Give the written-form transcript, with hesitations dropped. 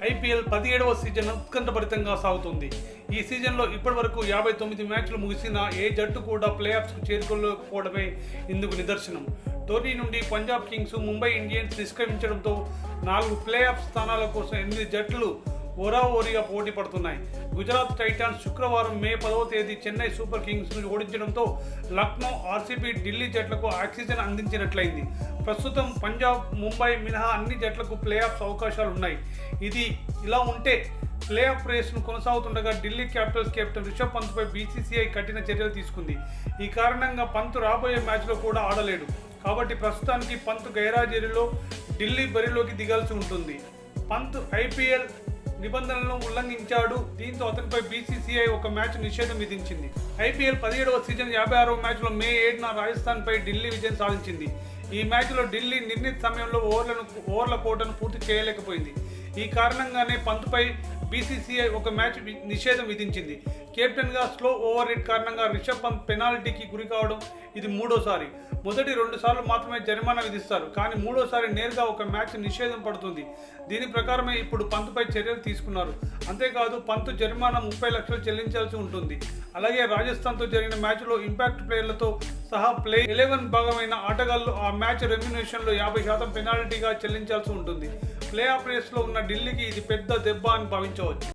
IPL 17వ season ఉత్కంఠభరితంగా సాగుతుంది. ఈ సీజన్లో ఇప్పటివరకు 59 మ్యాచ్లు ముగిసినా ఏ జట్టు కూడా ప్లే ఆఫ్స్కు చేరుకోలేకపోవడమే ఇందుకు నిదర్శనం. టోర్నీ నుండి పంజాబ్ కింగ్స్, ముంబై ఇండియన్స్ నిష్క్రమించడంతో 4 ప్లే ఆఫ్ స్థానాల కోసం 8 జట్లు ఓరాఓరీగా పోటీ పడుతున్నాయి. గుజరాత్ టైటాన్స్ శుక్రవారం మే 10వ తేదీ చెన్నై సూపర్ కింగ్స్ను ఓడించడంతో లక్నో, ఆర్సీబీ, ఢిల్లీ జట్లకు ఆక్సిజన్ అందించినట్లయింది. ప్రస్తుతం పంజాబ్, ముంబై మినహా అన్ని జట్లకు ప్లే ఆఫ్స్ అవకాశాలు ఉన్నాయి. ఇది ఇలా ఉంటే ప్లే ఆఫ్ రేస్ను కొనసాగుతుండగా ఢిల్లీ క్యాపిటల్స్ కెప్టెన్ రిషబ్ పంత్పై బీసీసీఐ కఠిన చర్యలు తీసుకుంది. ఈ కారణంగా పంత్ రాబోయే మ్యాచ్లో కూడా ఆడలేడు. కాబట్టి ప్రస్తుతానికి పంత్ గైరాజరీలో ఢిల్లీ బరిలోకి దిగాల్సి ఉంటుంది. పంత్ ఐపీఎల్ నిబంధనలను ఉల్లంఘించాడు. దీంతో అతనిపై బీసీసీఐ ఒక మ్యాచ్ నిషేధం విధించింది. ఐపీఎల్ 17వ సీజన్ 56వ మ్యాచ్లో మే 7న రాజస్థాన్పై ఢిల్లీ విజయం సాధించింది. ఈ మ్యాచ్లో ఢిల్లీ నిర్ణీత సమయంలో ఓవర్ల కోటను పూర్తి చేయలేకపోయింది. ఈ కారణంగానే పంత్పై బీసీసీఐ ఒక మ్యాచ్ నిషేధం విధించింది. కెప్టెన్గా స్లో ఓవర్ రేట్ కారణంగా రిషబ్ పంత్ పెనాల్టీకి గురి కావడం ఇది మూడోసారి. మొదటి 2 సార్లు మాత్రమే జరిమానా విధిస్తారు, కానీ మూడోసారి నేరుగా ఒక మ్యాచ్ నిషేధం పడుతుంది. దీని ప్రకారమే ఇప్పుడు పంత్పై చర్యలు తీసుకున్నారు. అంతేకాదు పంత్ జరిమానా 30 లక్షలు చెల్లించాల్సి ఉంటుంది. అలాగే రాజస్థాన్తో జరిగిన మ్యాచ్లో ఇంపాక్ట్ ప్లేయర్లతో సహా ప్లే 11 భాగమైన ఆటగాళ్లు ఆ మ్యాచ్ రెమ్యునరేషన్లో 50% పెనాల్టీగా చెల్లించాల్సి ఉంటుంది. ప్లే ఆఫ్ రేస్లో ఉన్న ఢిల్లీకి ఇది పెద్ద దెబ్బ అని భావించవచ్చు.